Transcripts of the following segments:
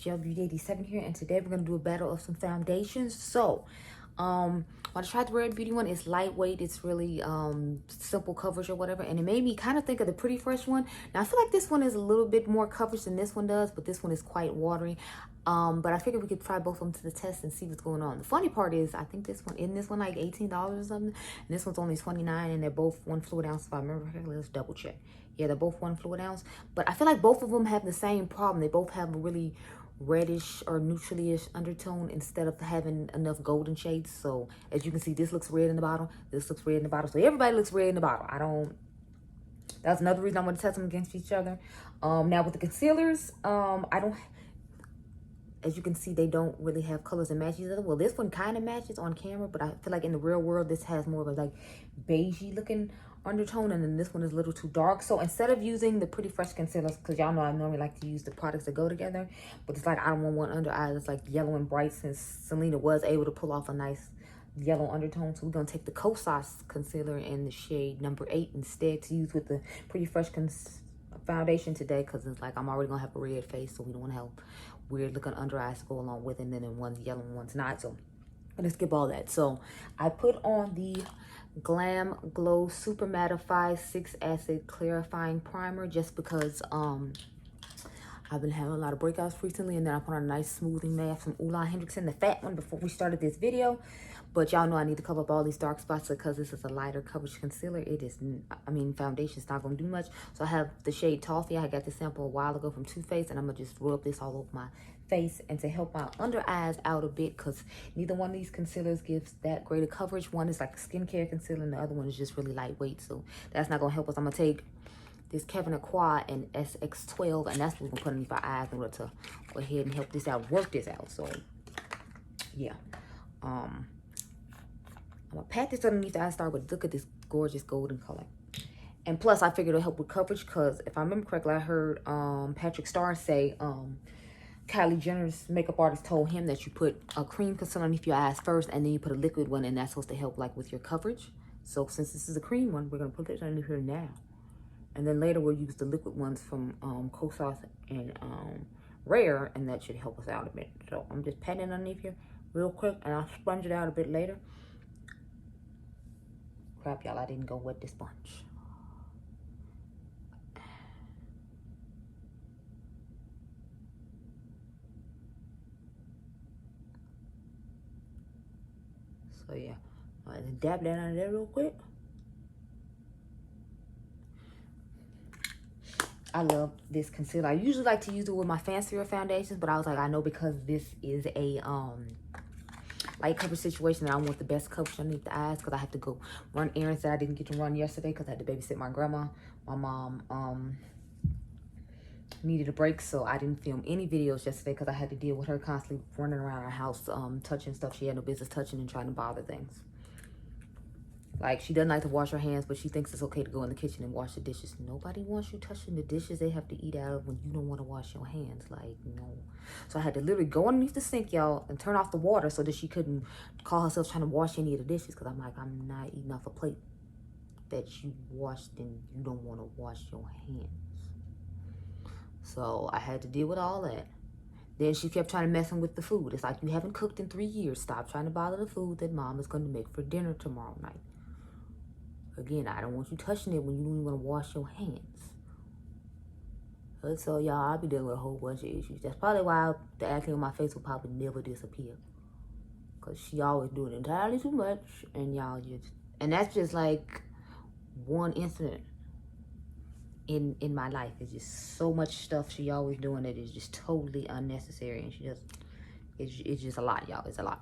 Gel Beauty 87 here, and today we're gonna do a battle of some foundations. So, when I tried the Rare Beauty one, it's lightweight, it's really simple coverage or whatever, and it made me kind of think of the Pretty Fresh one. Now I feel like this one is a little bit more coverage than this one does, but this one is quite watery. But I figured we could try both of them to the test and see what's going on. The funny part is, I think this one like $18 or something, and this one's only $29, and they're both 1 fluid ounce if I remember correctly. Let's double check. Yeah, they're both 1 fluid ounce, but I feel like both of them have the same problem. They both have a really reddish or neutrally-ish undertone instead of having enough golden shades. So as you can see, this looks red in the bottle, this looks red in the bottle, so everybody looks red in the bottle. That's another reason I want to test them against each other. Now with the concealers, as you can see, they don't really have colors that match each other. Well, this one kind of matches on camera, but I feel like in the real world, this has more of a like beigey looking undertone, and then this one is a little too dark. So instead of using the Pretty Fresh concealers, because y'all know I normally like to use the products that go together, but it's like I don't want one under eye that's like yellow and bright, since Selena was able to pull off a nice yellow undertone. So we're gonna take the Kosas concealer in the shade number 8 instead to use with the Pretty Fresh foundation today, because it's like I'm already gonna have a red face, so we don't want to have weird looking under eyes to go along with it, and then one's yellow and one's not. So I'm gonna skip all that. So I put on the Glam Glow Super Mattified 6 Acid Clarifying Primer just because I've been having a lot of breakouts recently, and then I put on a nice smoothing mask from Ulan Hendrickson, the fat one, before we started this video. But y'all know I need to cover up all these dark spots because this is a lighter coverage concealer. It is, foundation's not going to do much. So I have the shade Toffee. I got this sample a while ago from Too Faced, and I'm going to just rub this all over my face and to help my under eyes out a bit, because neither one of these concealers gives that greater coverage. One is like a skincare concealer, and the other one is just really lightweight. So that's not going to help us. I'm going to take this Kevin Aqua and SX12, and that's what we're gonna put underneath our eyes in order to go ahead and help this out, work this out. So yeah, I'm gonna pat this underneath the eye, start with, look at this gorgeous golden color. And plus I figured it'll help with coverage, because if I remember correctly, I heard Patrick Starr say Kylie Jenner's makeup artist told him that you put a cream concealer underneath your eyes first, and then you put a liquid one, and that's supposed to help like with your coverage. So since this is a cream one, we're gonna put it underneath here now. And then later we'll use the liquid ones from Kosas and Rare, and that should help us out a bit. So I'm just patting it underneath here real quick, and I'll sponge it out a bit later. Crap, y'all, I didn't go wet the sponge. So yeah, I'll just dab that under there real quick. I love this concealer. I usually like to use it with my fancier foundations, but I was like, I know because this is a light coverage situation, and I want the best coverage underneath the eyes, because I have to go run errands that I didn't get to run yesterday because I had to babysit my grandma. My mom needed a break, so I didn't film any videos yesterday because I had to deal with her constantly running around our house touching stuff she had no business touching and trying to bother things. Like, she doesn't like to wash her hands, but she thinks it's okay to go in the kitchen and wash the dishes. Nobody wants you touching the dishes they have to eat out of when you don't want to wash your hands. Like, no. So I had to literally go underneath the sink, y'all, and turn off the water so that she couldn't call herself trying to wash any of the dishes. Because I'm like, I'm not eating off a plate that you washed and you don't want to wash your hands. So I had to deal with all that. Then she kept trying to mess with the food. It's like, you haven't cooked in 3 years. Stop trying to bother the food that mom is going to make for dinner tomorrow night. Again, I don't want you touching it when you don't even want to wash your hands. So, y'all, I'll be dealing with a whole bunch of issues. That's probably why the acne on my face will probably never disappear. Because she always doing entirely too much. And y'all just... And that's just like one incident in my life. It's just so much stuff she always doing that is just totally unnecessary. And she just... It's just a lot, y'all. It's a lot.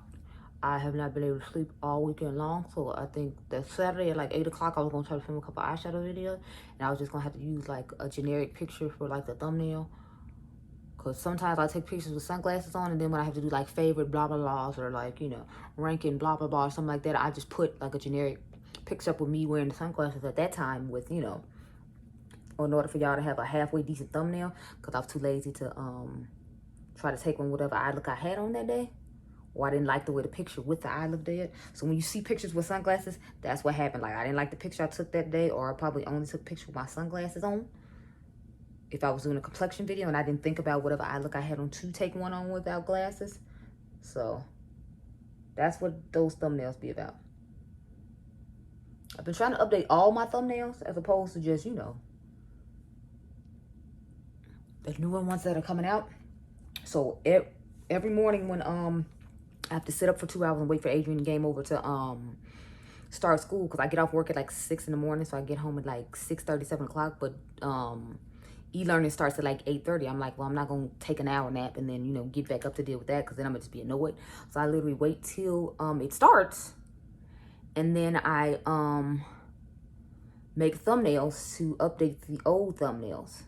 I have not been able to sleep all weekend long, so I think that Saturday at like 8 o'clock I was going to try to film a couple eyeshadow videos, and I was just going to have to use like a generic picture for like the thumbnail, because sometimes I take pictures with sunglasses on, and then when I have to do like favorite blah blah blahs or like, you know, ranking blah blah blah or something like that, I just put like a generic picture up with me wearing the sunglasses at that time with, you know, in order for y'all to have a halfway decent thumbnail, because I was too lazy to try to take one whatever eye look I had on that day. Or I didn't like the way the picture with the eye looked did. So when you see pictures with sunglasses, that's what happened. Like, I didn't like the picture I took that day, or I probably only took a picture with my sunglasses on. if I was doing a complexion video and I didn't think about whatever eye look I had on to take one on without glasses. So that's what those thumbnails be about. I've been trying to update all my thumbnails as opposed to just, you know, the newer ones that are coming out. So every morning when I have to sit up for 2 hours and wait for Adriangameover to start school, because I get off work at like 6 in the morning, so I get home at like 6:30, 7 o'clock. But e-learning starts at like 8:30. I'm like, well, I'm not gonna take an hour nap and then, you know, get back up to deal with that, because then I'm gonna just be annoyed. So I literally wait till it starts, and then I make thumbnails to update the old thumbnails.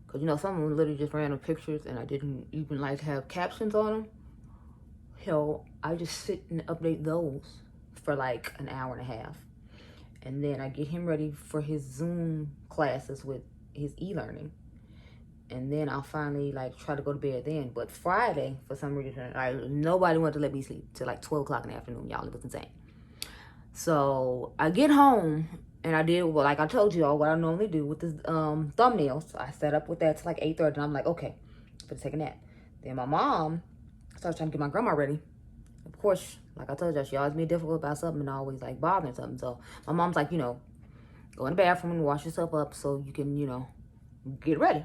Because, you know, some of them literally just random pictures and I didn't even like have captions on them. So I just sit and update those for like an hour and a half. And then I get him ready for his Zoom classes with his e-learning. And then I'll finally like try to go to bed then. But Friday, for some reason, nobody wanted to let me sleep till like 12 o'clock in the afternoon. Y'all, it was insane. So I get home and I did, well, like I told you all, what I normally do with the thumbnails. I set up with that to like 8:30, and I'm like, okay, I'm gonna take a nap. Then my mom starts trying to get my grandma ready. Of course, like I told you, she always be difficult about something and always like bothering something. So my mom's like, you know, go in the bathroom and wash yourself up so you can, you know, get ready.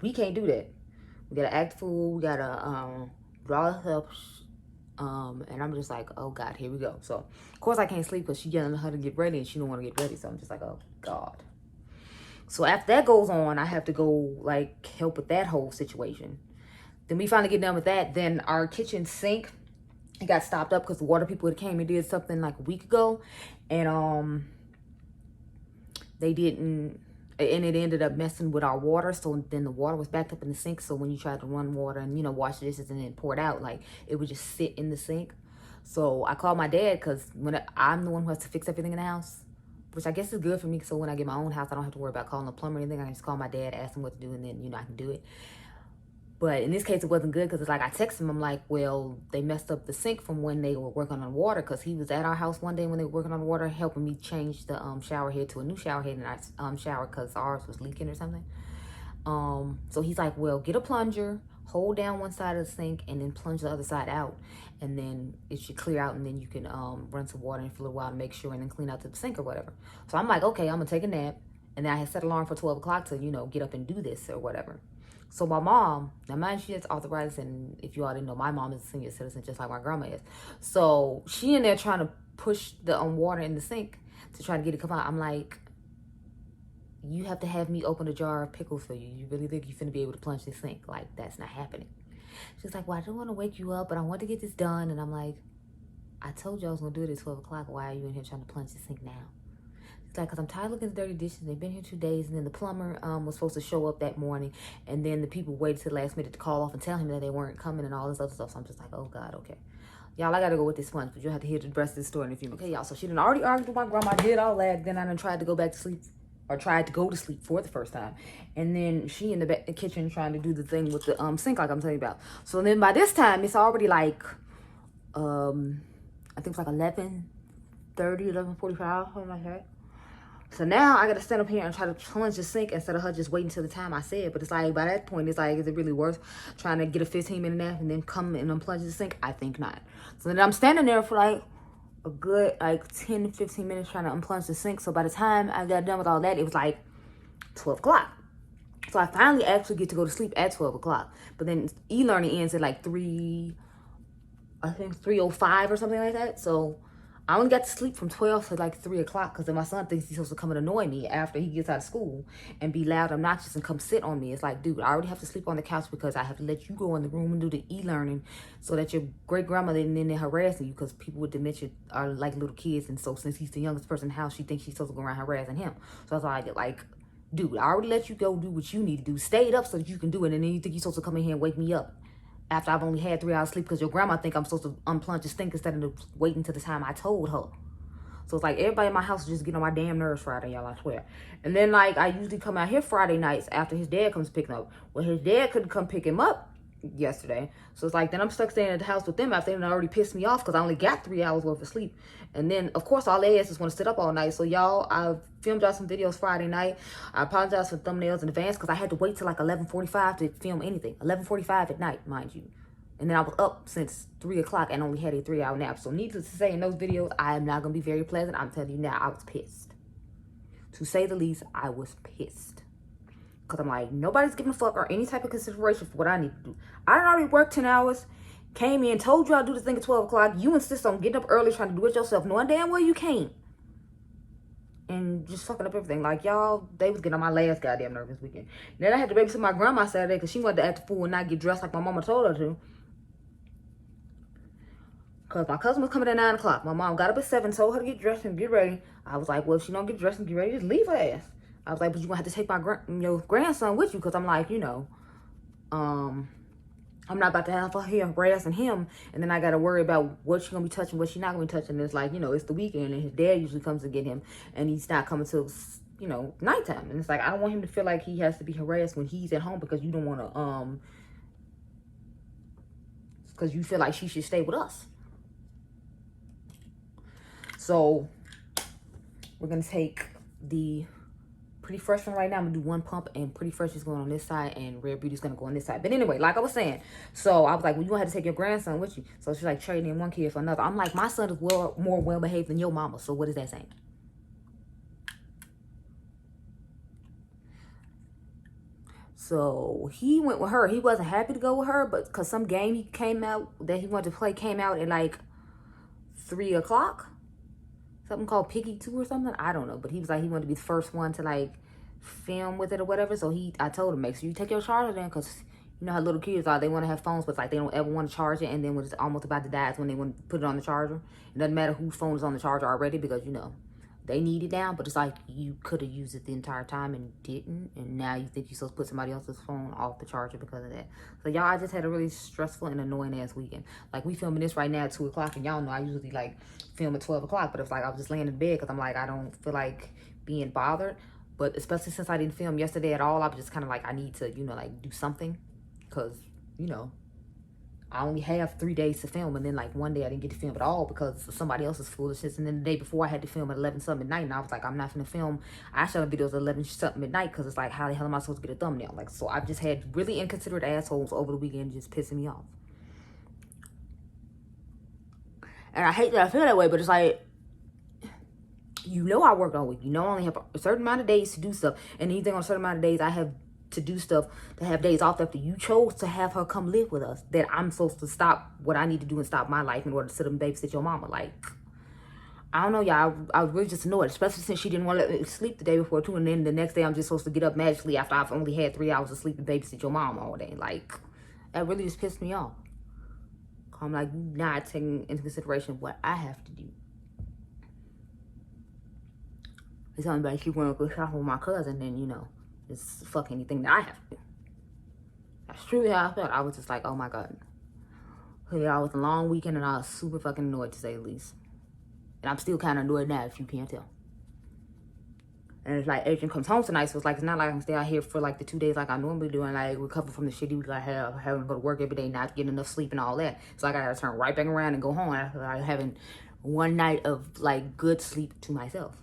We can't do that. We gotta act fool. We gotta draw ourselves. And I'm just like, oh God, here we go. So of course I can't sleep because she's yelling at her to get ready and she don't want to get ready. So I'm just like, oh God. So after that goes on, I have to go like help with that whole situation. Then we finally get done with that. Then our kitchen sink, it got stopped up because the water people that came and did something like a week ago. And they didn't, and it ended up messing with our water. So then the water was backed up in the sink. So when you tried to run water and, you know, wash the dishes and then pour it out, like it would just sit in the sink. So I called my dad, because when I'm the one who has to fix everything in the house, which I guess is good for me. So when I get my own house, I don't have to worry about calling a plumber or anything. I can just call my dad, ask him what to do, and then, you know, I can do it. But in this case, it wasn't good, because it's like I texted him. I'm like, well, they messed up the sink from when they were working on water, because he was at our house one day when they were working on water, helping me change the shower head to a new shower head in our shower, because ours was leaking or something. So he's like, well, get a plunger, hold down one side of the sink, and then plunge the other side out, and then it should clear out, and then you can run some water in for a little while to make sure, and then clean out to the sink or whatever. So I'm like, okay, I'm gonna take a nap. And then I had set an alarm for 12 o'clock to, you know, get up and do this or whatever. So my mom, now mind she has arthritis, and if you all didn't know, my mom is a senior citizen just like my grandma is. So she in there trying to push the water in the sink to try to get it come out. I'm like, you have to have me open a jar of pickles for you. You really think you're finna be able to plunge this sink? Like, that's not happening. She's like, well, I don't want to wake you up, but I want to get this done. And I'm like, I told you I was gonna do it at 12 o'clock. Why are you in here trying to plunge the sink now? It's like, because I'm tired of looking at the dirty dishes. They've been here 2 days. And then the plumber was supposed to show up that morning. And then the people waited to the last minute to call off and tell him that they weren't coming and all this other stuff. So I'm just like, oh God, okay. Y'all, I got to go with this sponge, but you'll have to hear the rest of the story in a few minutes. Okay, y'all, so she done already argued with my grandma, did all that. Then I done tried to go back to sleep, or tried to go to sleep for the first time. And then she in the kitchen trying to do the thing with the sink like I'm telling you about. So then by this time, it's already like, I think it's like 11:30, 11:45, something like that. So now I got to stand up here and try to plunge the sink instead of her just waiting till the time I said. But it's like, by that point, it's like, is it really worth trying to get a 15-minute nap and then come and unplunge the sink? I think not. So then I'm standing there for like a good like 10 to 15 minutes trying to unplunge the sink. So by the time I got done with all that, it was like 12 o'clock. So I finally actually get to go to sleep at 12 o'clock. But then e-learning ends at like 3:05 or something like that. So I only got to sleep from 12 to like 3 o'clock, because then my son thinks he's supposed to come and annoy me after he gets out of school and be loud, obnoxious, and come sit on me. It's like, dude, I already have to sleep on the couch because I have to let you go in the room and do the e-learning so that your great-grandmother isn't in there harassing you, because people with dementia are like little kids. And so since he's the youngest person in the house, she thinks she's supposed to go around harassing him. So I was like, dude, I already let you go do what you need to do. Stayed up so that you can do it, and then you think you're supposed to come in here and wake me up after I've only had 3 hours sleep because your grandma think I'm supposed to unplunge the sink instead of waiting till the time I told her. So it's like everybody in my house is just getting on my damn nerves Friday, y'all, I swear. And then like I usually come out here Friday nights after his dad comes pick him up. Well, his dad couldn't come pick him up yesterday. So it's like, then I'm stuck staying at the house with them after they already pissed me off because I only got 3 hours worth of sleep. And then, of course, all they asses want to sit up all night. So, y'all, I filmed y'all some videos Friday night. I apologize for thumbnails in advance because I had to wait till like 11:45 to film anything. 11:45 at night, mind you. And then I was up since 3 o'clock and only had a 3-hour nap. So, needless to say, in those videos, I am not going to be very pleasant. I'm telling you now, I was pissed. To say the least, I was pissed. Because I'm like, nobody's giving a fuck or any type of consideration for what I need to do. I already worked 10 hours, came in, told you I'd do this thing at 12 o'clock. You insist on getting up early trying to do it yourself, knowing damn well you can't. And just fucking up everything. Like, y'all, they was getting on my last goddamn nerve this weekend. Then I had to babysit my grandma Saturday because she wanted to act a fool and not get dressed like my mama told her to. Because my cousin was coming at 9 o'clock. My mom got up at 7, told her to get dressed and get ready. I was like, well, if she don't get dressed and get ready, just leave her ass. I was like, but you're going to have to take my grandson with you. Because I'm like, I'm not about to have her here harassing him. And then I got to worry about what she's going to be touching, what she's not going to be touching. And it's like, it's the weekend. And his dad usually comes to get him. And he's not coming till, nighttime. And it's like, I don't want him to feel like he has to be harassed when he's at home. Because you don't want to, because you feel like she should stay with us. So, we're going to take the Pretty Fresh one right now. I'm going to do one pump, and Pretty Fresh is going on this side, and Rare Beauty is going to go on this side. But anyway, like I was saying, so I was like, well, you going to have to take your grandson with you. So she's like, trading in one kid for another. I'm like, my son is more well-behaved than your mama. So what is that saying? So he went with her. He wasn't happy to go with her, but because some game he came out that he wanted to play came out at like 3 o'clock. Something called Piggy 2 or something. I don't know. But he was like, he wanted to be the first one to like film with it or whatever. So I told him, make sure you take your charger then, because you know how little kids are. They want to have phones, but like they don't ever want to charge it. And then when it's almost about to die, it's when they want to put it on the charger. It doesn't matter whose phone is on the charger already, because they need it now. But it's like you could have used it the entire time and didn't. And now you think you're supposed to put somebody else's phone off the charger because of that. So y'all, I just had a really stressful and annoying ass weekend. Like, we filming this right now at 2 o'clock, and y'all know I usually like film at 12 o'clock. But it's like I was just laying in bed because I'm like, I don't feel like being bothered. But especially since I didn't film yesterday at all, I was just kind of like, I need to, like do something. Because, I only have 3 days to film, and then like one day I didn't get to film at all because of somebody else's foolishness. And then the day before I had to film at 11 something at night, and I was like, I'm not gonna film Eyeshadow videos at 11 something at night because it's like, how the hell am I supposed to get a thumbnail? Like, so I've just had really inconsiderate assholes over the weekend just pissing me off. And I hate that I feel that way, but it's like, I work all week. I only have a certain amount of days to do stuff, and anything on a certain amount of days I have to do stuff, to have days off after you chose to have her come live with us, that I'm supposed to stop what I need to do and stop my life in order to sit and babysit your mama. Like, I don't know, y'all. I was really just annoyed, especially since she didn't want to let me sleep the day before too, and then the next day I'm just supposed to get up magically after I've only had 3 hours of sleep and babysit your mom all day. Like, that really just pissed me off. I'm like, not taking into consideration what I have to do. It's only like she want to go shopping with my cousin, then it's fuck anything that I have to do. That's truly how I felt. I was just like, oh my god. I was a long weekend, and I was super fucking annoyed, to say the least. And I'm still kind of annoyed now, if you can't tell. And it's like, Adrian comes home tonight, so it's like, it's not like I can stay out here for like the 2 days like I normally do, and like recover from the shitty week I have, having to go to work every day, not getting enough sleep and all that. So like, I gotta turn right back around and go home after like having one night of like good sleep to myself.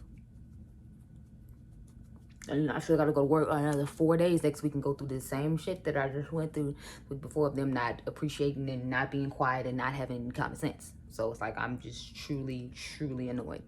And I still gotta go to work another 4 days next week and go through the same shit that I just went through with before, of them not appreciating and not being quiet and not having common sense. So it's like, I'm just truly, truly annoyed.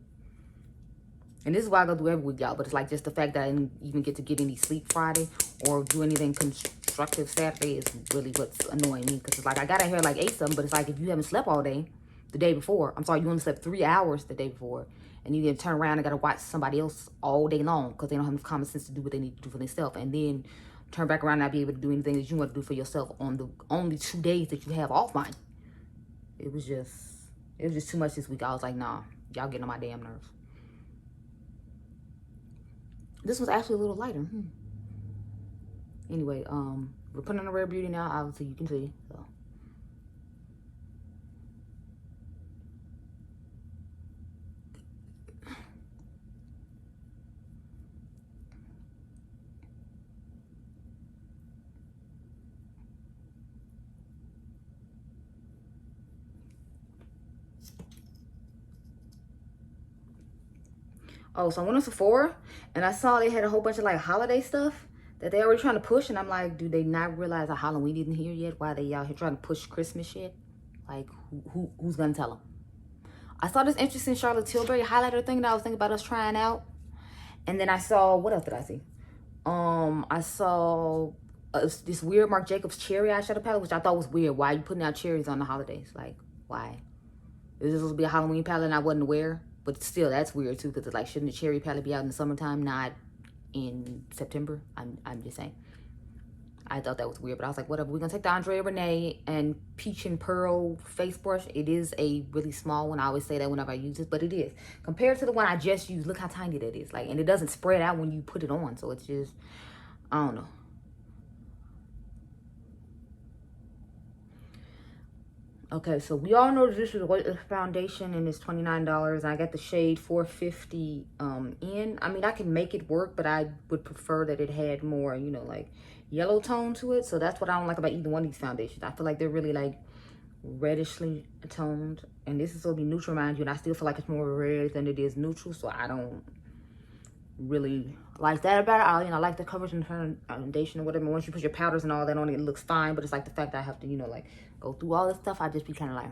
And this is what I go through every week, y'all. But it's like, just the fact that I didn't even get to get any sleep Friday or do anything constructive Saturday is really what's annoying me. Because it's like, I got out here like 8 something, but it's like, if you haven't slept all day the day before, I'm sorry, you only slept 3 hours the day before, and you then turn around and got to watch somebody else all day long because they don't have enough common sense to do what they need to do for themselves, and then turn back around and not be able to do anything that you want to do for yourself on the only 2 days that you have off mine. It was just too much this week. I was like, nah, y'all getting on my damn nerves. This was actually a little lighter. Anyway, we're putting on a Rare Beauty now. Obviously, you can see. So. Oh, so I went on Sephora and I saw they had a whole bunch of like holiday stuff that they already trying to push, and I'm like, do they not realize that Halloween isn't here yet? Why are they out here trying to push Christmas shit? Like, who's gonna tell them? I saw this interesting Charlotte Tilbury highlighter thing that I was thinking about us trying out, and then I saw, what else did I see? I saw this weird Marc Jacobs cherry eyeshadow palette, which I thought was weird. Why are you putting out cherries on the holidays? Like, why? Is this supposed to be a Halloween palette and I wasn't aware? But still, that's weird too, because it's like, shouldn't the cherry palette be out in the summertime, not in September? I'm just saying. I thought that was weird, but I was like, whatever. We're gonna take the Andrea Renee and Peach and Pearl face brush. It is a really small one. I always say that whenever I use it, but it is. Compared to the one I just used, look how tiny that is. Like, and it doesn't spread out when you put it on, so it's just, I don't know. Okay, so we all know that this is a weightless foundation and it's $29. I got the shade 450 in. I mean, I can make it work, but I would prefer that it had more, you know, like yellow tone to it. So that's what I don't like about either one of these foundations. I feel like they're really like reddishly toned, and this is supposed to be neutral, mind you, and I still feel like it's more red than it is neutral, so I don't really like that about it. I like the coverage and foundation or whatever. Once you put your powders and all that on it, it looks fine, but it's like the fact that I have to, you know, like go through all this stuff, I just be kind of like,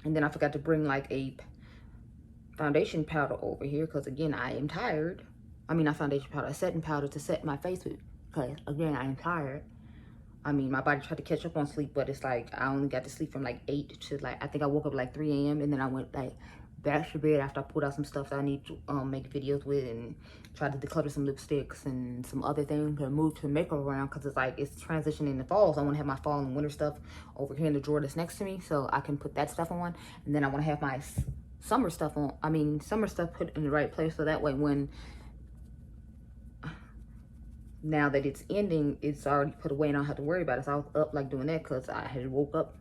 And then I forgot to bring like a foundation powder over here, because again, I am tired. I mean, not foundation powder, a setting powder to set my face with, because again, I am tired. I mean, my body tried to catch up on sleep, but it's like I only got to sleep from like 8 to like, I think I woke up like 3 a.m. and then I went like back to bed after I pulled out some stuff that I need to make videos with, and try to declutter some lipsticks and some other things and move to makeup around, because it's like it's transitioning to fall, so I want to have my fall and winter stuff over here in the drawer that's next to me so I can put that stuff on, and then I want to have my summer stuff on, summer stuff put in the right place, so that way when now that it's ending, it's already put away and I don't have to worry about it. So I was up like doing that because I had woke up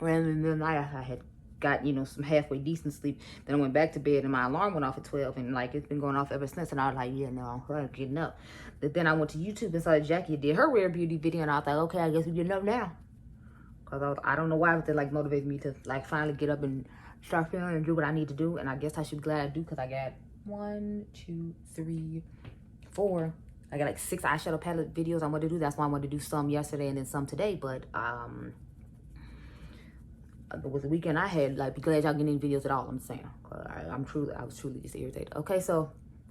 random in the night. I had got, you know, some halfway decent sleep. Then I went back to bed and my alarm went off at 12, and like it's been going off ever since. And I was like, yeah, no, I'm getting up. But then I went to YouTube and saw Jackie did her rare beauty video, and I was like, okay, I guess we getting up now. Because I don't know why, but it like motivated me to like finally get up and start feeling and do what I need to do. And I guess I should be glad I do, because I got 1, 2, 3, 4. I got like 6 eyeshadow palette videos I want to do. That's why I wanted to do some yesterday and then some today. But with the weekend I had, like, be glad y'all getting any videos at all. I'm saying, I was truly just irritated. Okay, so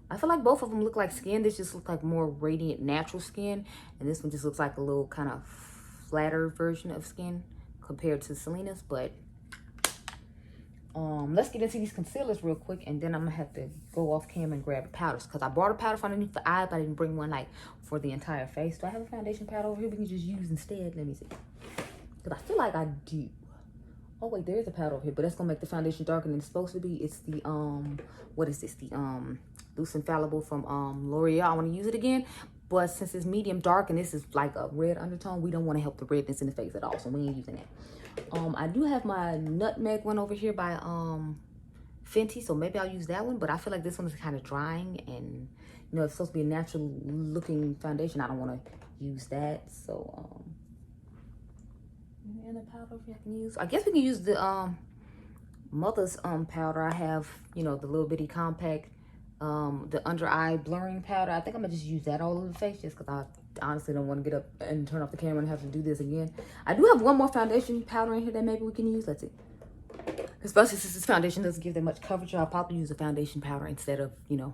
I feel like both of them look like skin. This just looks like more radiant, natural skin, and this one just looks like a little kind of flatter version of skin compared to Selena's. But let's get into these concealers real quick, and then I'm gonna have to go off camera and grab the powders, because I brought a powder for underneath the eye, but I didn't bring one like for the entire face. Do I have a foundation powder over here we can just use instead? Let me see, because I feel like I do. Oh wait, there is a powder over here, but that's gonna make the foundation darker than it's supposed to be. It's the what is this? The Loose Infallible from L'Oreal. I want to use it again, but since it's medium dark and this is like a red undertone, we don't want to help the redness in the face at all, so we ain't using that. I do have my nutmeg one over here by Fenty, so maybe I'll use that one, but I feel like this one is kind of drying, and you know, it's supposed to be a natural looking foundation. I don't want to use that, so and a powder I can use. I guess we can use the Mother's powder. I have, you know, the little bitty compact the under eye blurring powder. I think I'm gonna just use that all over the face, just because I honestly don't want to get up and turn off the camera and have to do this again. I do have one more foundation powder in here that maybe we can use. Let's see. Especially since this foundation doesn't give that much coverage, I'll probably use a foundation powder instead of, you know,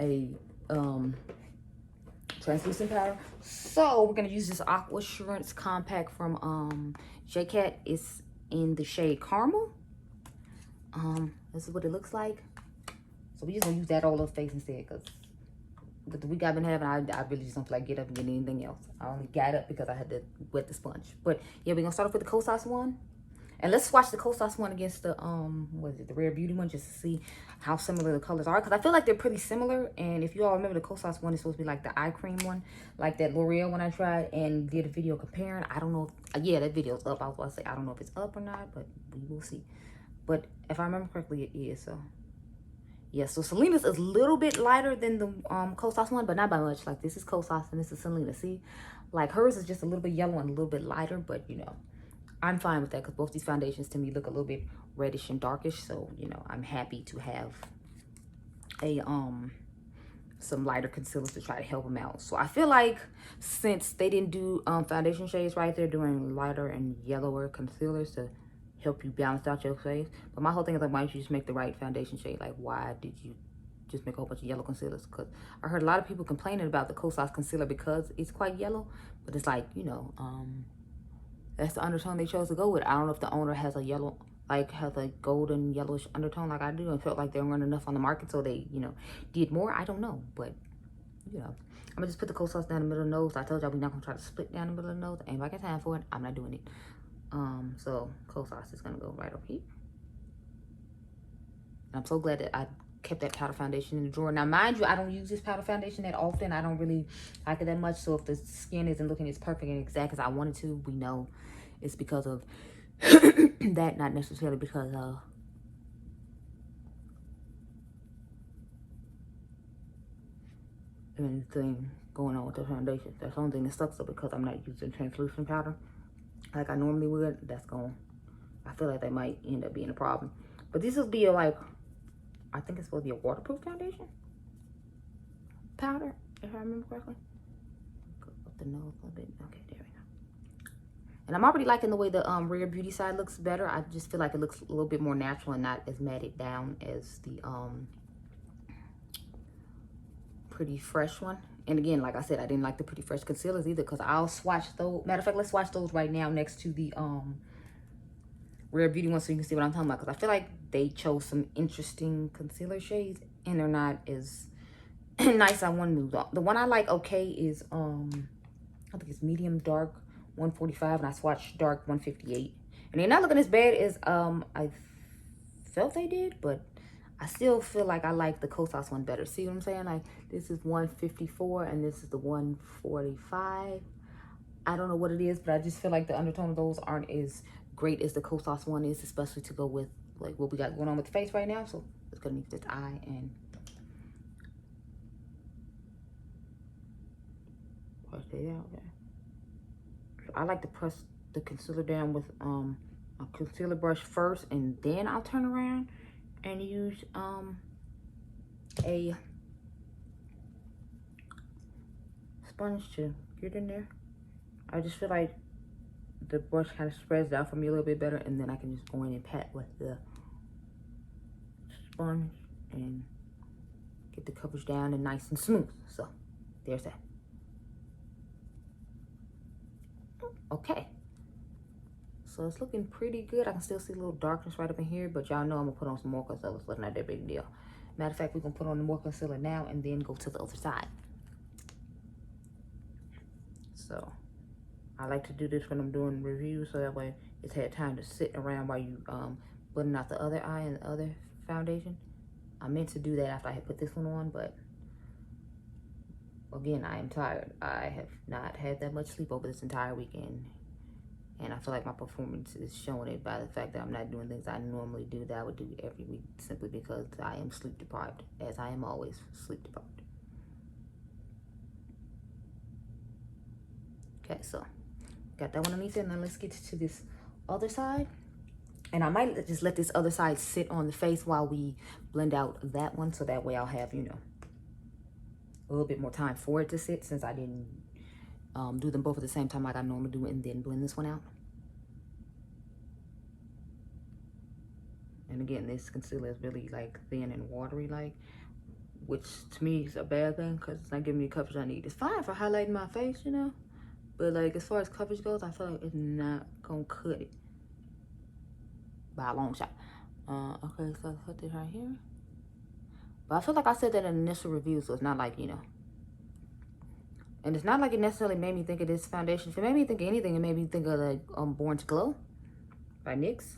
a translucent powder. So we're gonna use this Aqua Assurance compact from JCat. It's in the shade Caramel. This is what it looks like. So we just gonna use that all over the face instead, because with the week I've been having, I really just don't feel like get up and get anything else. I only got up because I had to wet the sponge. But yeah, we're gonna start off with the Kosas one. And let's swatch the Kosas one against the what is it, the Rare Beauty one, just to see how similar the colors are, because I feel like they're pretty similar. And if you all remember, the Kosas one is supposed to be like the eye cream one, like that L'Oreal one I tried and did a video comparing. I don't know if, yeah, that video's up. I was about to say, I don't know if it's up or not, but we will see. But if I remember correctly, it is. So yeah, so Selena's is a little bit lighter than the Kosas one, but not by much. Like, this is Kosas and this is Selena. See, like hers is just a little bit yellow and a little bit lighter, but you know, I'm fine with that, because both these foundations to me look a little bit reddish and darkish. So, you know, I'm happy to have a some lighter concealers to try to help them out. So I feel like since they didn't do foundation shades right, they're doing lighter and yellower concealers to help you balance out your face. But my whole thing is like, why don't you just make the right foundation shade? Like, why did you just make a whole bunch of yellow concealers? Because I heard a lot of people complaining about the Kosas concealer because it's quite yellow. But it's like, you know, that's the undertone they chose to go with. I don't know if the owner has a yellow, like has a golden yellowish undertone like I do, and felt like they weren't enough on the market, so they, you know, did more. I don't know, but you know, I'm gonna just put the Kosas down the middle of the nose. I told y'all we're not gonna try to split down the middle of the nose. Ain't got time for it. I'm not doing it. So Kosas is gonna go right over here. And I'm so glad that I kept that powder foundation in the drawer. Now, mind you, I don't use this powder foundation that often. I don't really like it that much. So if the skin isn't looking as perfect and exact as I wanted to, we know it's because of that, not necessarily because of anything going on with the foundation. That's the only thing that sucks, though, because I'm not using translucent powder like I normally would. I feel like that might end up being a problem. But this will be like, I think it's supposed to be a waterproof foundation powder, if I remember correctly. Go up the nose a little bit. Okay, there we go. And I'm already liking the way the Rare Beauty side looks better. I just feel like it looks a little bit more natural and not as matted down as the Pretty Fresh one. And again, like I said, I didn't like the Pretty Fresh concealers either, because I'll swatch those. Matter of fact, let's swatch those right now next to the Rare Beauty one so you can see what I'm talking about. Because I feel like they chose some interesting concealer shades and they're not as nice I want to move on. The one I like okay is I think it's medium dark 145, and I swatched dark 158. And they're not looking as bad as I felt they did, but I still feel like I like the Kosas one better. See what I'm saying? Like, this is 154 and this is the 145. I don't know what it is, but I just feel like the undertone of those aren't as great as the Kosas one is, especially to go with like what we got going on with the face right now. So it's gonna need this eye and push it out there. So I like to press the concealer down with a concealer brush first, and then I'll turn around and use a sponge to get in there. I just feel like the brush kind of spreads out for me a little bit better, and then I can just go in and pat with the sponge and get the coverage down and nice and smooth. So there's that. Okay, so it's looking pretty good. I can still see a little darkness right up in here, but y'all know I'm gonna put on some more concealer, so it's not that big a deal. Matter of fact, we're gonna put on the more concealer now and then go to the other side. So I like to do this when I'm doing reviews, so that way it's had time to sit around while you blending out the other eye and the other foundation. I meant to do that after I had put this one on, but again, I am tired. I have not had that much sleep over this entire weekend, and I feel like my performance is showing it by the fact that I'm not doing things I normally do that I would do every week, simply because I am sleep deprived, as I am always sleep deprived. Okay, so got that one underneath it. Now let's get to this other side. And I might just let this other side sit on the face while we blend out that one, so that way I'll have, you know, a little bit more time for it to sit, since I didn't do them both at the same time like I normally do, and then blend this one out. And again, this concealer is really like thin and watery like, which to me is a bad thing, because it's not giving me the coverage I need. It's fine for highlighting my face, you know, but like as far as coverage goes, I feel like it's not gonna cut it by a long shot. Okay, so I put this right here. But I feel like I said that in the initial review, so it's not like, you know. And it's not like it necessarily made me think of this foundation. If it made me think of anything, it made me think of like Born to Glow by NYX.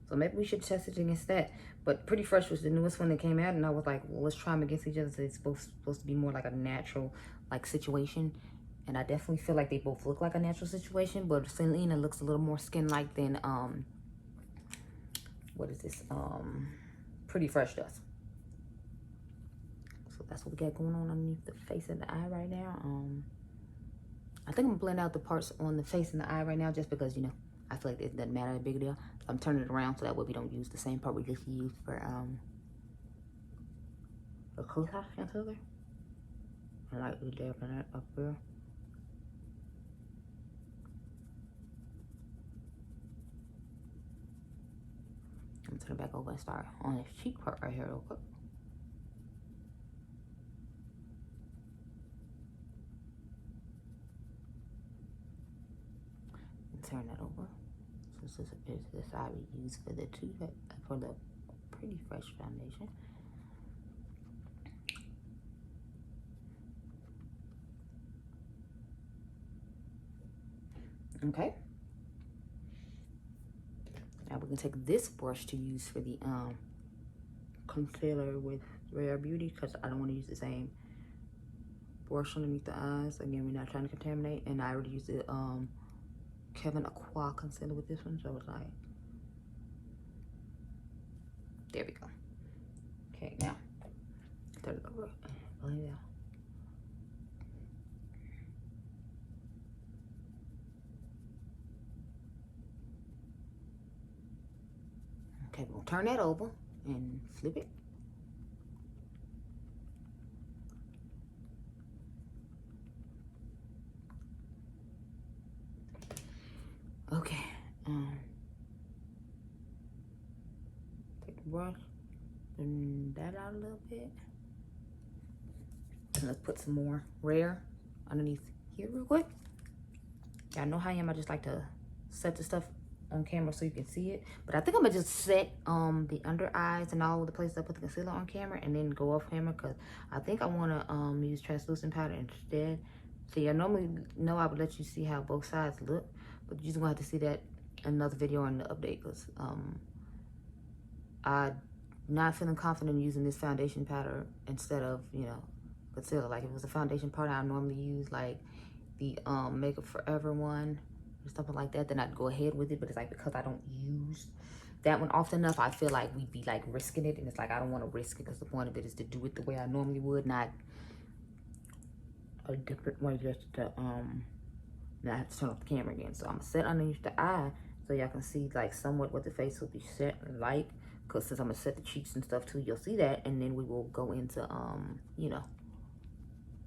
So maybe we should test it against that. But Pretty Fresh was the newest one that came out, and I was like, well, let's try them against each other. So it's supposed to be more like a natural like situation. And I definitely feel like they both look like a natural situation, but Selena looks a little more skin-like than what is this? Pretty Fresh does. So that's what we got going on underneath the face and the eye right now. I think I'm gonna blend out the parts on the face and the eye right now, just because, you know, I feel like it doesn't matter, a big deal. So I'm turning it around so that way we don't use the same part we just used for the concealer. I like the dabbing it up there. I'm gonna turn it back over and start on this cheek part right here real quick. And turn that over. So this is the side we use for the pretty fresh foundation. Okay. Now we're gonna take this brush to use for the concealer with Rare Beauty, because I don't want to use the same brush underneath the eyes. Again, we're not trying to contaminate. And I already used the Kevin Aqua concealer with this one, so it's like, there we go. Okay, now turn it over. Oh yeah. Okay, we'll turn that over and flip it. Okay, take the brush, bring that out a little bit. And let's put some more Rare underneath here real quick. Y'all know how I am, I just like to set the stuff on camera so you can see it. But I think I'm gonna just set the under eyes and all the places I put the concealer on camera and then go off camera, because I think I wanna use translucent powder instead. So I normally know I would let you see how both sides look, but you're just gonna have to see that in another video on the update, because I'm not feeling confident in using this foundation powder instead of, you know, concealer. Like if it was a foundation powder I normally use, like the Makeup Forever one or something like that, then I'd go ahead with it. But it's like, because I don't use that one often enough, I feel like we'd be like risking it, and it's like I don't want to risk it, because the point of it is to do it the way I normally would, not a different way, just to now I have to turn off the camera again. So I'm gonna set underneath the eye so y'all can see like somewhat what the face will be set like, because since I'm gonna set the cheeks and stuff too, you'll see that. And then we will go into you know,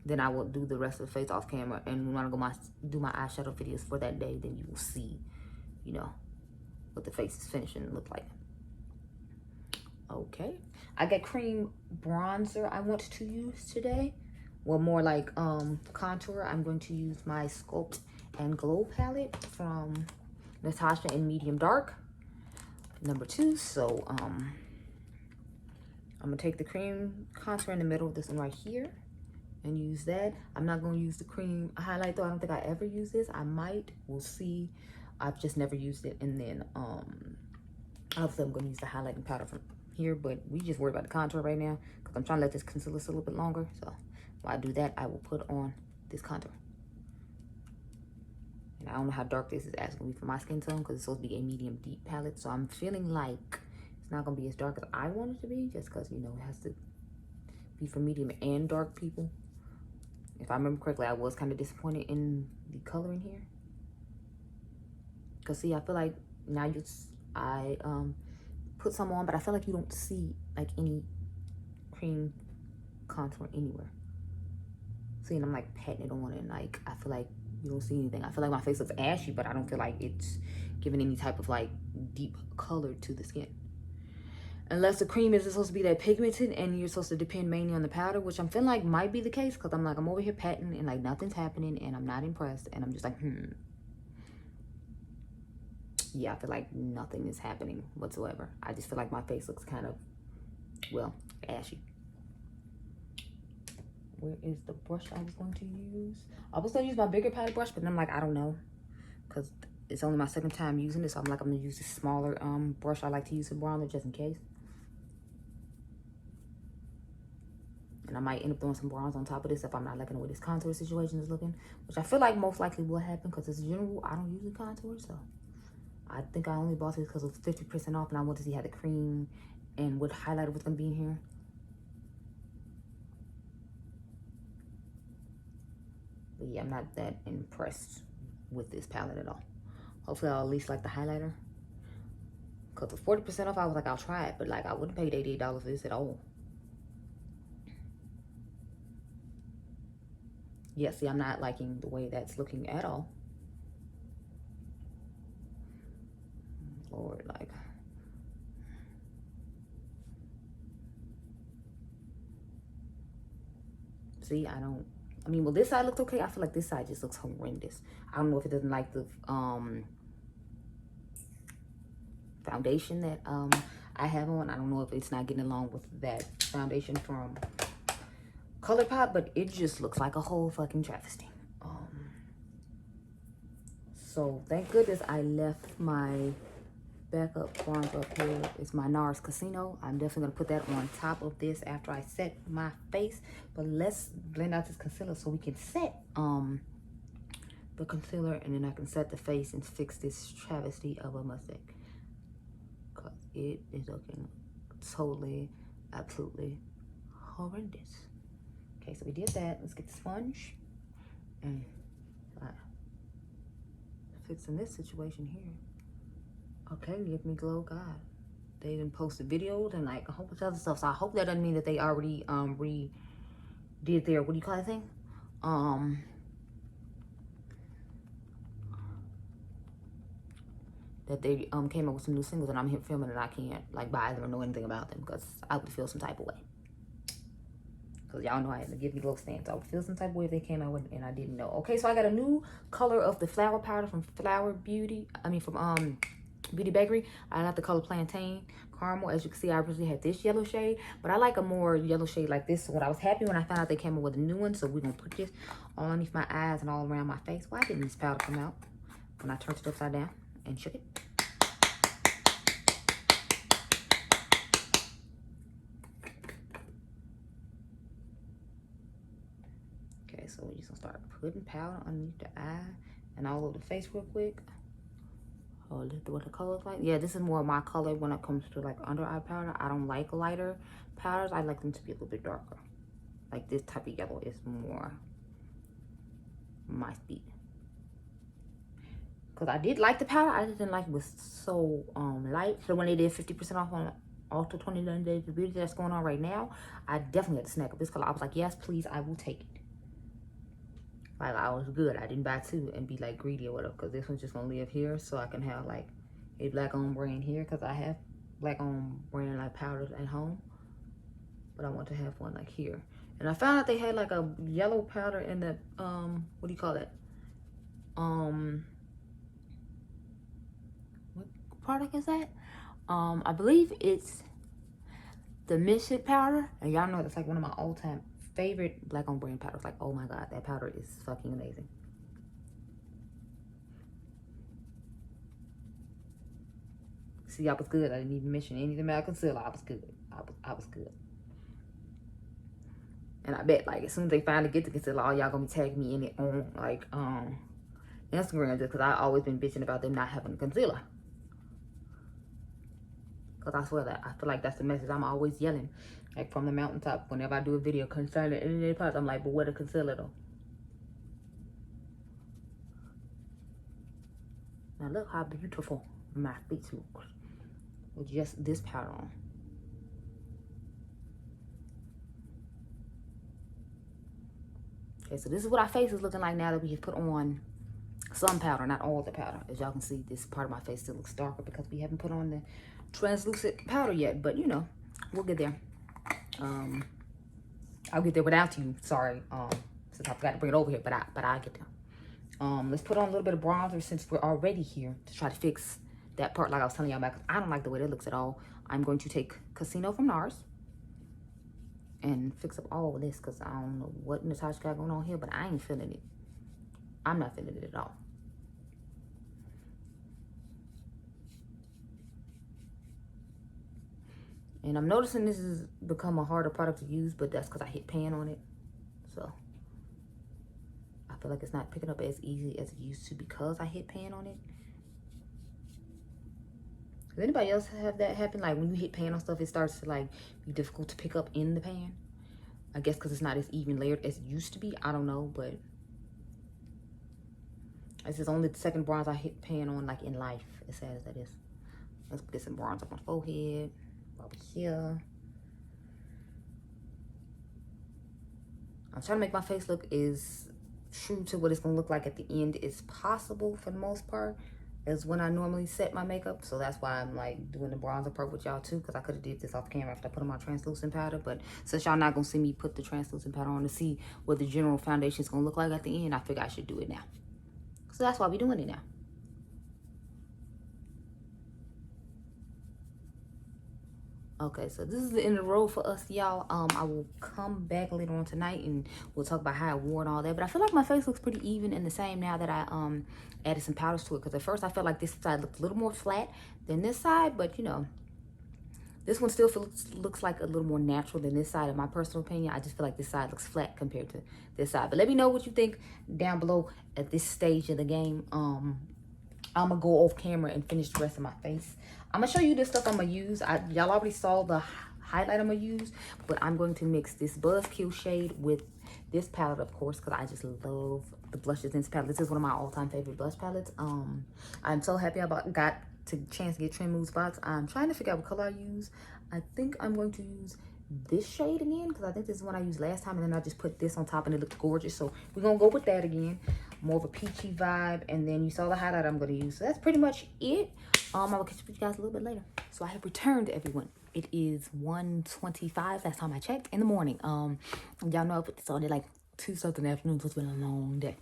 then I will do the rest of the face off camera. And when I go do my eyeshadow videos for that day, then you will see, you know, what the face is finishing look like. Okay, I got cream bronzer I want to use today. Well, more like contour. I'm going to use my Sculpt and Glow palette from Natasha in medium dark, number 2. So I'm gonna take the cream contour in the middle of this one right here and use that. I'm not gonna use the cream highlight though. I don't think I ever use this. I might, we'll see. I've just never used it. And then obviously I'm gonna use the highlighting powder from here, but we just worry about the contour right now, because I'm trying to let this concealer sit a little bit longer. So while I do that, I will put on this contour. And I don't know how dark this is actually for my skin tone, because it's supposed to be a medium deep palette. So I'm feeling like it's not gonna be as dark as I want it to be, just because, you know, it has to be for medium and dark people. If I remember correctly, I was kind of disappointed in the color in here. Because see, I feel like now I put some on, but I feel like you don't see like any cream contour anywhere. See, and I'm like patting it on, and like I feel like you don't see anything. I feel like my face looks ashy, but I don't feel like it's giving any type of like deep color to the skin. Unless the cream is supposed to be that pigmented and you're supposed to depend mainly on the powder, which I'm feeling like might be the case, because I'm over here patting and like nothing's happening and I'm not impressed, and I'm just like, yeah, I feel like nothing is happening whatsoever. I just feel like my face looks kind of, well, ashy. Where is the brush I was going to use? I was going to use my bigger paddle brush, but then I'm like, I don't know, because it's only my second time using this. So I'm like, I'm going to use this smaller brush I like to use for bronzer, just in case. And I might end up throwing some bronze on top of this if I'm not liking the way this contour situation is looking, which I feel like most likely will happen, because as a general, I don't usually contour. So I think I only bought this because it was 50% off, and I wanted to see how the cream and what highlighter was going to be in here. But yeah, I'm not that impressed with this palette at all. Hopefully I'll at least like the highlighter. Because with 40% off, I was like, I'll try it. But like, I wouldn't pay $88 for this at all. Yeah, see, I'm not liking the way that's looking at all. Lord, like. See, I mean, well, this side looks okay. I feel like this side just looks horrendous. I don't know if it doesn't like the foundation that I have on. I don't know if it's not getting along with that foundation from Colourpop, but it just looks like a whole fucking travesty. So thank goodness I left my backup bronzer up here. It's my NARS Casino. I'm definitely gonna put that on top of this after I set my face. But let's blend out this concealer so we can set the concealer, and then I can set the face and fix this travesty of a mistake. Cause it is looking totally, absolutely horrendous. Okay, so we did that. Let's get the sponge and fixing this situation here. Okay, give me glow. God, they didn't post the videos and like a whole bunch of other stuff. So I hope that doesn't mean that they already redid their, what do you call that thing? That they came up with some new singles and I'm here filming and I can't like buy them or know anything about them because I would feel some type of way. Because y'all know I had to give me glow stands. I would feel some type of way if they came out with and I didn't know. Okay, so I got a new color of the flower powder from Beauty Bakery. I got the color Plantain Caramel. As you can see, I originally had this yellow shade, but I like a more yellow shade like this. So I was happy when I found out they came up with a new one. So we're gonna put this all underneath my eyes and all around my face. Why didn't this powder come out when I turned it upside down and shook it? Okay, so we're just gonna start putting powder underneath the eye and all over the face real quick. Oh, what the color's like? Yeah, this is more my color when it comes to like under eye powder. I don't like lighter powders. I like them to be a little bit darker. Like this type of yellow is more my speed. Because I did like the powder, I just didn't like it was so light. So when they did 50% off on Ultra 29 Days of Beauty that's going on right now, I definitely had to snack up this color. I was like, yes, please, I will take it. Like, I was good. I didn't buy two and be like greedy or whatever, because this one's just gonna live here so I can have like a black on brand here, because I have black on brand like powders at home, but I want to have one like here. And I found out they had like a yellow powder in the what do you call it, what product is that? I believe it's the Mystic powder, and y'all know it's like one of my all-time favorite black on brand powders. Like, oh my god, that powder is fucking amazing. See, I was good. I didn't even mention anything about concealer. I was good. I was good. And I bet like as soon as they finally get the concealer, all y'all gonna be tagging me in it on like Instagram, just because I always been bitching about them not having a concealer. Because I swear that I feel like that's the message I'm always yelling, like from the mountaintop whenever I do a video concerning any of their products. I'm like, but what a concealer though. Now look how beautiful my face looks with just this powder on. Okay, so this is what our face is looking like now that we have put on some powder, not all the powder. As y'all can see, this part of my face still looks darker because we haven't put on the translucent powder yet, but you know, we'll get there. I'll get there without you. Sorry, since I forgot to bring it over here, but I'll get there. Let's put on a little bit of bronzer since we're already here to try to fix that part like I was telling y'all about, because I don't like the way that looks at all. I'm going to take Casino from NARS and fix up all of this, because I don't know what Natasha got going on here, but I ain't feeling it. I'm not feeling it at all. And I'm noticing this has become a harder product to use, but that's because I hit pan on it. So I feel like it's not picking up as easy as it used to because I hit pan on it. Does anybody else have that happen? Like when you hit pan on stuff, it starts to like be difficult to pick up in the pan. I guess because it's not as even layered as it used to be. I don't know, but This is only the second bronze I hit pan on, like, in life, as sad as that is. Let's get some bronze up on the forehead, over here. I'm trying to make my face look as true to what it's gonna look like at the end as possible, for the most part, as when I normally set my makeup. So that's why I'm like doing the bronzer part with y'all too, because I could have did this off camera after I put on my translucent powder. But since y'all not gonna see me put the translucent powder on to see what the general foundation is gonna look like at the end, I figure I should do it now. So that's why we're doing it now. Okay, so this is the end of the road for us, y'all. I will come back later on tonight and we'll talk about how I wore and all that. But I feel like my face looks pretty even and the same now that I added some powders to it. Because at first I felt like this side looked a little more flat than this side. But, you know, this one still looks like a little more natural than this side, in my personal opinion. I just feel like this side looks flat compared to this side. But let me know what you think down below at this stage of the game. I'm going to go off camera and finish the rest of my face. I'm going to show you the stuff I'm going to use. Y'all already saw the highlight I'm going to use. But I'm going to mix this Buzzkill shade with this palette, of course, because I just love the blushes in this palette. This is one of my all-time favorite blush palettes. I'm so happy I got to chance to get Trend Moves box. I'm trying to figure out what color I use. I think I'm going to use this shade again, because I think this is one I used last time, and then I just put this on top and it looked gorgeous. So we're going to go with that again. More of a peachy vibe. And then you saw the highlight I'm going to use. So that's pretty much it. I will catch up with you guys a little bit later. So I have returned, everyone. It is 1:25. Last time I checked in the morning. Y'all know I put this on at like 2-something in the afternoon, so it's been a long day.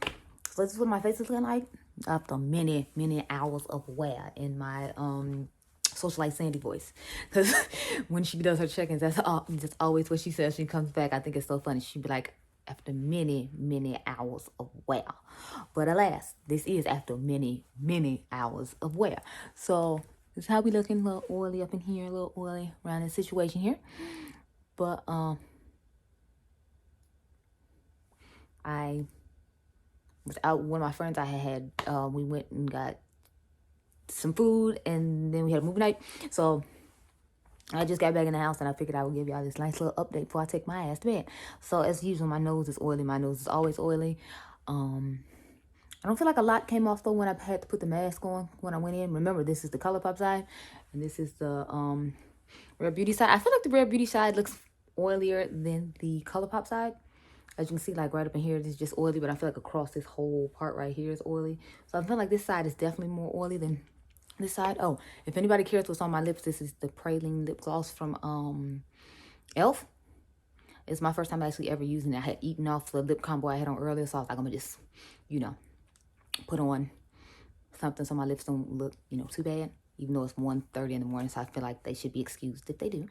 So this is what my face is looking like after many hours of wear in my Socialite Sandy voice. Because when she does her check-ins, that's always what she says. She comes back. I think it's so funny. She'd be like, after many hours of wear. But alas, this is after many hours of wear. So this is how we looking. A little oily up in here, a little oily around this situation here. But I was out with one of my friends. I had we went and got some food, and then we had a movie night. So I just got back in the house, and I figured I would give y'all this nice little update before I take my ass to bed. So as usual, my nose is oily. My nose is always oily. I don't feel like a lot came off though when I had to put the mask on when I went in. Remember, this is the Colourpop side, and this is the Rare Beauty side. I feel like the Rare Beauty side looks oilier than the Colourpop side. As you can see, like right up in here, this is just oily, but I feel like across this whole part right here is oily. So I feel like this side is definitely more oily than this side. Oh, if anybody cares what's on my lips, this is the Praline lip gloss from e.l.f. It's my first time actually ever using it. I had eaten off the lip combo I had on earlier, so I was like, I'm gonna just, you know, put on something so my lips don't look, you know, too bad. Even though it's 1:30 in the morning, so I feel like they should be excused if they do.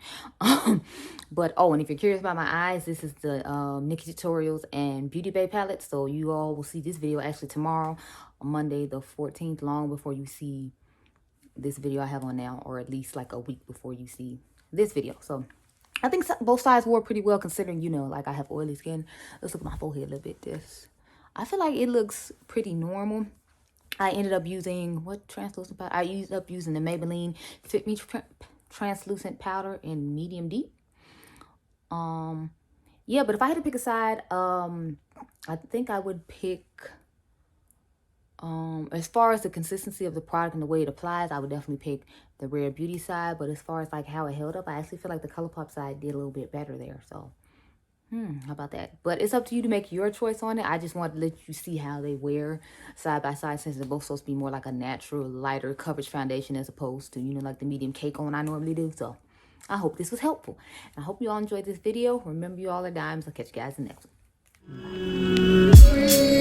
But oh, and if you're curious about my eyes, this is the Nikki Tutorials and Beauty Bay palette. So you all will see this video actually tomorrow, on Monday the 14th, long before you see this video I have on now, or at least like a week before you see this video. So I think both sides wore pretty well, considering, you know, like I have oily skin. Let's look at my forehead a little bit. I feel like it looks pretty normal. I ended up using what translucent powder? I ended up using the Maybelline Fit Me translucent powder in medium deep. Yeah, but if I had to pick a side, I think I would pick, as far as the consistency of the product and the way it applies, I would definitely pick the Rare Beauty side. But as far as like how it held up, I actually feel like the Colourpop side did a little bit better there. So, how about that? But it's up to you to make your choice on it. I just wanted to let you see how they wear side by side, since they're both supposed to be more like a natural, lighter coverage foundation as opposed to, you know, like the medium cake on I normally do. So I hope this was helpful. I hope you all enjoyed this video. Remember, you all are dimes. I'll catch you guys in the next one. Bye.